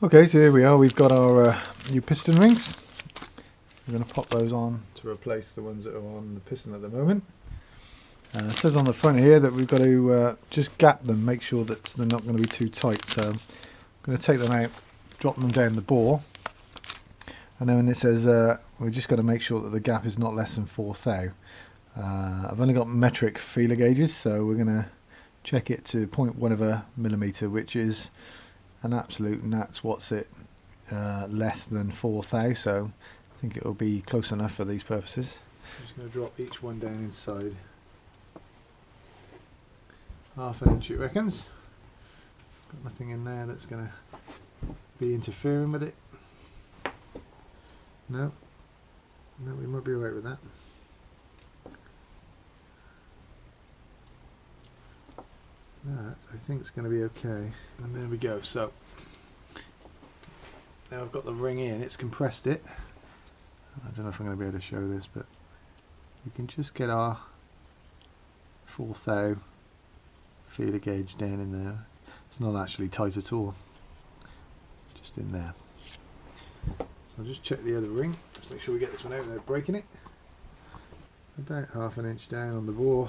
Okay, so here we are, we've got our new piston rings. We're going to pop those on to replace the ones that are on the piston at the moment. It says on the front here that we've got to just gap them, make sure that they're not going to be too tight. So I'm going to take them out, drop them down the bore, and then it says we're just got to make sure that the gap is not less than 4 thou. I've only got metric feeler gauges, so we're going to check it to 0.1 of a millimetre, which is an absolute gnat's what's it, less than 4 thou, so I think it will be close enough for these purposes. I'm just going to drop each one down inside 1/2 inch, it reckons. Got nothing in there that's going to be interfering with it. No, we might be alright with that. That I think is going to be okay, and there we go. So now I've got the ring in, it's compressed it. I don't know if I'm going to be able to show this, but we can just get our 4 thou feeler gauge down in there. It's not actually tight at all, just in there. So I'll just check the other ring. Let's make sure we get this one out without breaking it. About 1/2 inch down on the bore.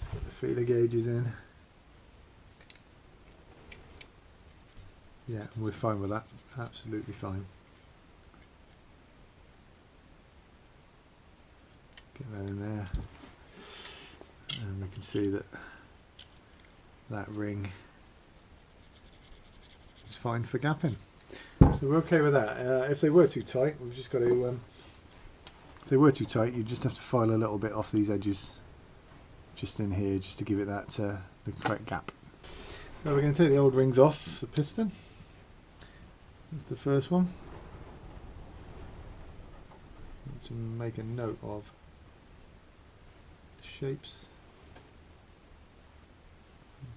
Let's get the feeler gauges in. Yeah, we're fine with that. Absolutely fine. Get that in there, and we can see that that ring is fine for gapping. So we're okay with that. If they were too tight, we've just got to. If they were too tight, you just have to file a little bit off these edges, just in here, just to give it that the correct gap. So we're going to take the old rings off the piston. That's the first one. To make a note of the shapes.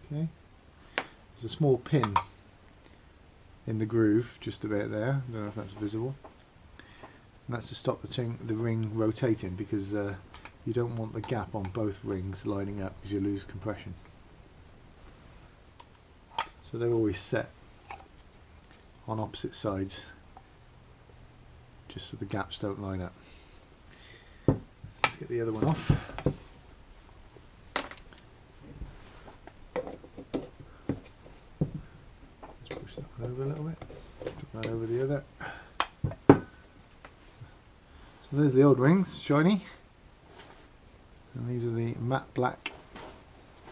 Okay. There's a small pin in the groove just about there. I don't know if that's visible. And that's to stop the ring rotating, because you don't want the gap on both rings lining up, because you lose compression. So they're always set on opposite sides, just so the gaps don't line up. Let's get the other one off. Just push that one over a little bit, drop that over the other. So there's the old rings, shiny, and these are the matte black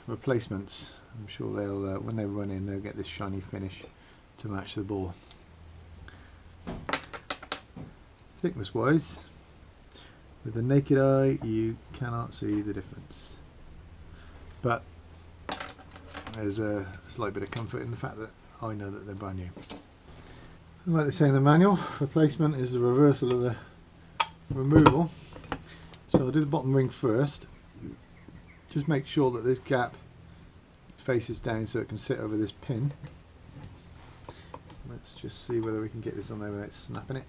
replacements. I'm sure they'll, when they run in, they'll get this shiny finish to match the bore. Thickness wise, with the naked eye you cannot see the difference, but there's a slight bit of comfort in the fact that I know that they're brand new. And like they say in the manual, replacement is the reversal of the removal. So I'll do the bottom ring first. Just make sure that this gap faces down so it can sit over this pin. Let's just see whether we can get this on there without snapping it.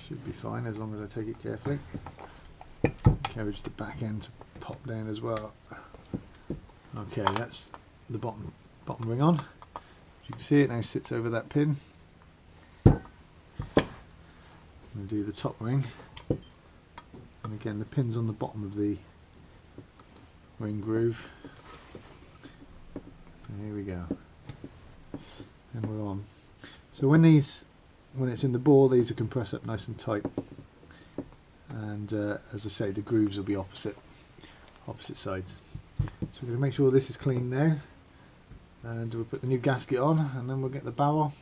Should be fine as long as I take it carefully. Encourage the back end to pop down as well. Okay, that's the bottom ring on. As you can see, it now sits over that pin. I'm going to do the top ring, and again the pin's on the bottom of the ring groove. And here we go, and we're on. So when it's in the bore, these are compressed up nice and tight, and as I say, the grooves will be opposite sides. So we're going to make sure this is clean now, and we'll put the new gasket on, and then we'll get the barrel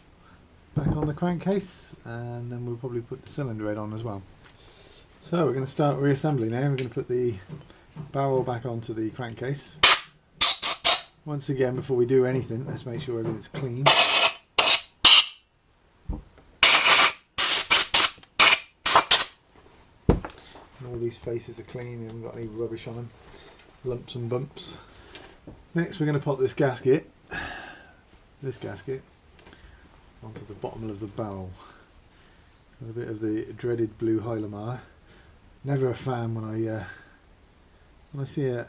back on the crankcase, and then we'll probably put the cylinder head on as well. So we're going to start reassembly now. We're going to put the barrel back onto the crankcase. Once again, before we do anything, let's make sure everything's clean. And all these faces are clean, we haven't got any rubbish on them, lumps and bumps. Next we're going to pop this gasket onto the bottom of the barrel. Got a bit of the dreaded blue Hylamar. Never a fan when I when I see an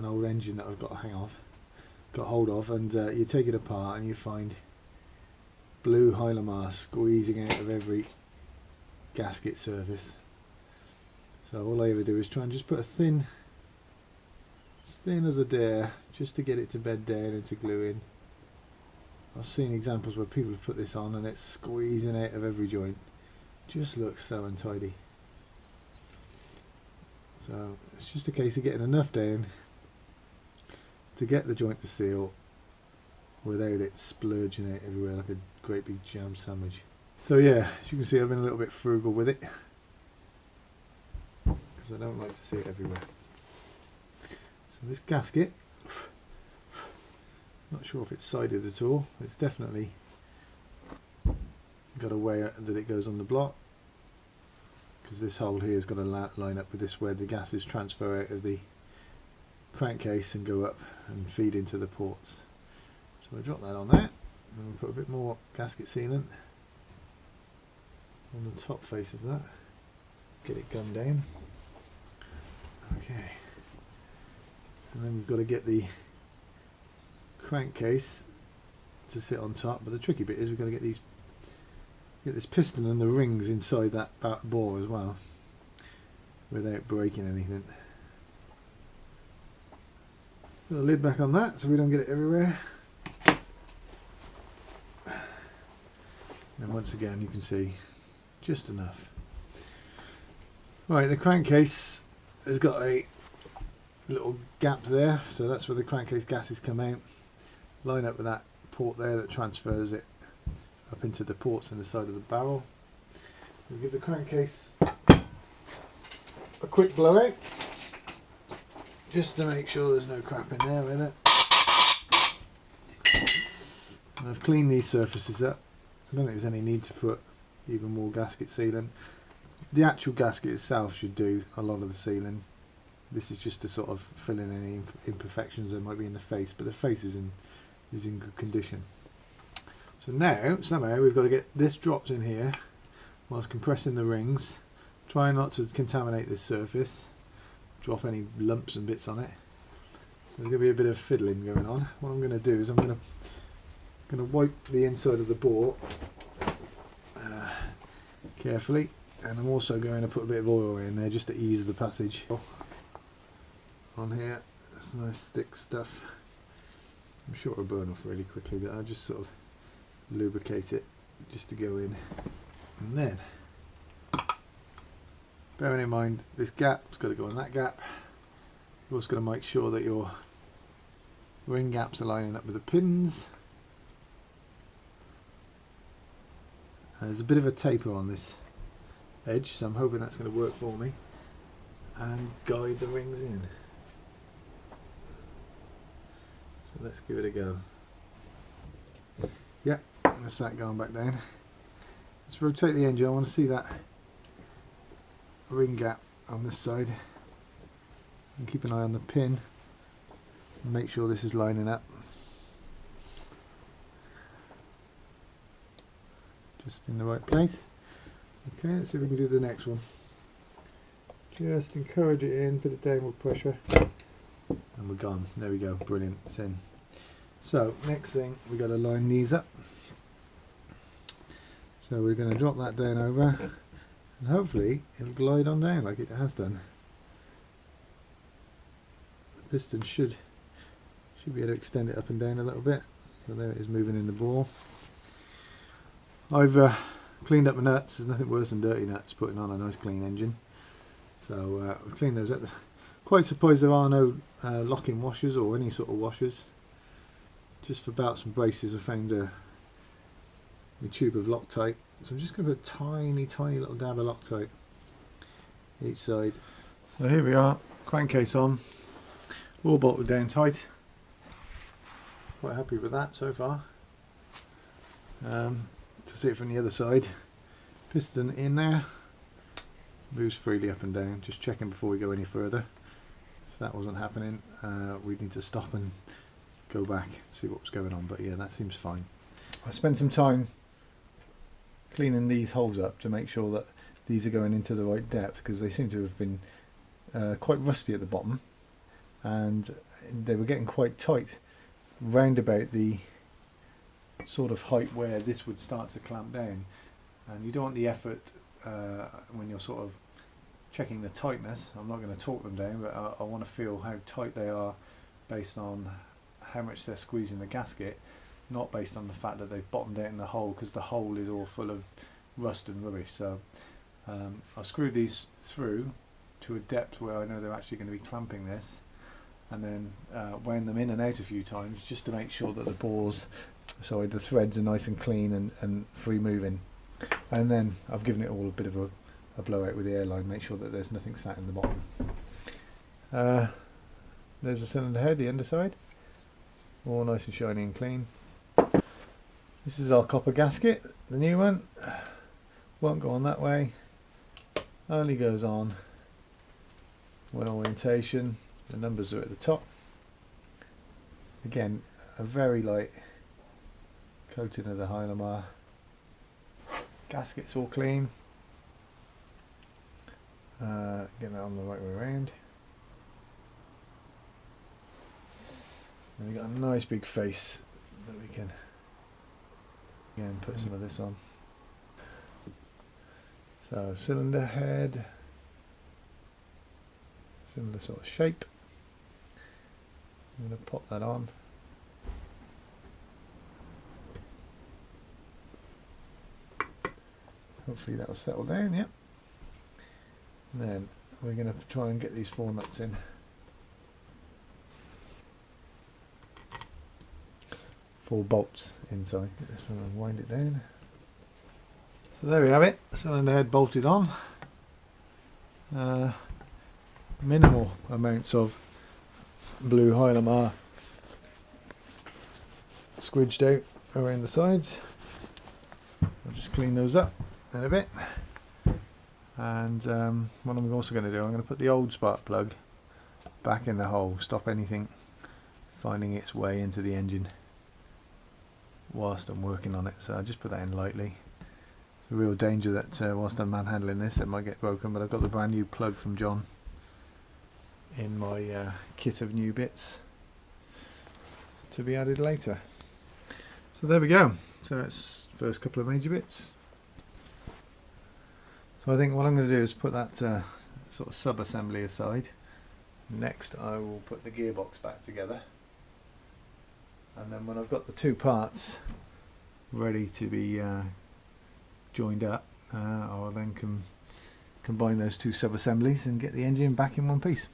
old engine that I've got hold of, and you take it apart and you find blue Hylamar squeezing out of every gasket surface. So all I ever do is try and just put as thin as a dare, just to get it to bed down and to glue in. I've seen examples where people have put this on and it's squeezing out of every joint. Just looks so untidy. So it's just a case of getting enough down to get the joint to seal without it splurging out everywhere like a great big jam sandwich. So yeah, as you can see, I've been a little bit frugal with it because I don't like to see it everywhere. So this gasket, not sure if it's sided at all. It's definitely got a way that it goes on the block, because this hole here has got to line up with this where the gases transfer out of the crankcase and go up and feed into the ports. So I drop that on there, and we'll put a bit more gasket sealant on the top face of that. Get it gunned down. Okay. And then we've got to get the crankcase to sit on top, but the tricky bit is we've got to get this piston and the rings inside that bore as well without breaking anything. Put the lid back on that so we don't get it everywhere. And once again you can see just enough. Right, the crankcase has got a little gap there, so that's where the crankcase gases come out. Line up with that port there that transfers it up into the ports in the side of the barrel. We'll give the crankcase a quick blowout just to make sure there's no crap in there with it. And I've cleaned these surfaces up. I don't think there's any need to put even more gasket sealant. The actual gasket itself should do a lot of the sealing. This is just to sort of fill in any imperfections that might be in the face, but the face is in good condition. So now, somehow, we've got to get this dropped in here whilst compressing the rings. Try not to contaminate this surface, drop any lumps and bits on it. So there's going to be a bit of fiddling going on. What I'm going to do is I'm going to wipe the inside of the bore carefully, and I'm also going to put a bit of oil in there just to ease the passage. On here, that's nice thick stuff. I'm sure it'll burn off really quickly, but I'll just sort of lubricate it just to go in. And then, bearing in mind this gap's got to go in that gap, you've also got to make sure that your ring gaps are lining up with the pins. There's a bit of a taper on this edge, so I'm hoping that's going to work for me and guide the rings in. So let's give it a go. Yep, that's that going back down. Let's rotate the engine. I want to see that ring gap on this side, and keep an eye on the pin and make sure this is lining up. Just in the right place. Okay, let's see if we can do the next one. Just encourage it in, put it downward pressure, and we're gone. There we go, brilliant, it's in. So next thing, we've got to line these up. So we're going to drop that down over, and hopefully it'll glide on down like it has done. The piston should be able to extend it up and down a little bit. So there it is, moving in the bore. I've cleaned up my nuts. There's nothing worse than dirty nuts putting on a nice clean engine. So I've cleaned those up. Quite surprised there are no locking washers or any sort of washers. Just for belts and braces, I found a tube of Loctite. So I'm just going to put a tiny little dab of Loctite each side. So here we are, crankcase on, all bolted down tight. Quite happy with that so far. To see it from the other side, piston in there, moves freely up and down, just checking before we go any further. If that wasn't happening, we'd need to stop and go back and see what was going on, but yeah, that seems fine. I spent some time cleaning these holes up to make sure that these are going into the right depth, because they seem to have been quite rusty at the bottom, and they were getting quite tight round about the sort of height where this would start to clamp down, and you don't want the effort when you're sort of checking the tightness. I'm not going to torque them down, but I want to feel how tight they are based on how much they're squeezing the gasket, not based on the fact that they've bottomed out in the hole, because the hole is all full of rust and rubbish. So I'll screw these through to a depth where I know they're actually going to be clamping this, and then wound them in and out a few times just to make sure that the threads are nice and clean and free moving. And then I've given it all a bit of a blowout with the airline, make sure that there's nothing sat in the bottom. There's the cylinder head, the underside, all nice and shiny and clean. This is our copper gasket, the new one. Won't go on that way, only goes on when orientation. The numbers are at the top. Again, a very light coating of the Hylamar. Gasket's all clean. Get that on the right way around. And we've got a nice big face that we can again put some of this on. So cylinder head, similar sort of shape. I'm going to pop that on. Hopefully that'll settle down, yep. And then we're going to try and get these 4 nuts in. 4 bolts inside. Get this one and wind it down. So there we have it, cylinder head bolted on. Minimal amounts of blue Hylamar squidged out around the sides. I'll just clean those up in a bit. And what I'm also going to do, I'm going to put the old spark plug back in the hole, stop anything finding its way into the engine whilst I'm working on it. So I'll just put that in lightly. It's a real danger that whilst I'm manhandling this it might get broken, but I've got the brand new plug from John in my kit of new bits to be added later. So there we go. So that's the first couple of major bits. So I think what I'm going to do is put that sort of sub-assembly aside. Next I will put the gearbox back together, and then when I've got the 2 parts ready to be joined up, I'll then combine those 2 sub-assemblies and get the engine back in one piece.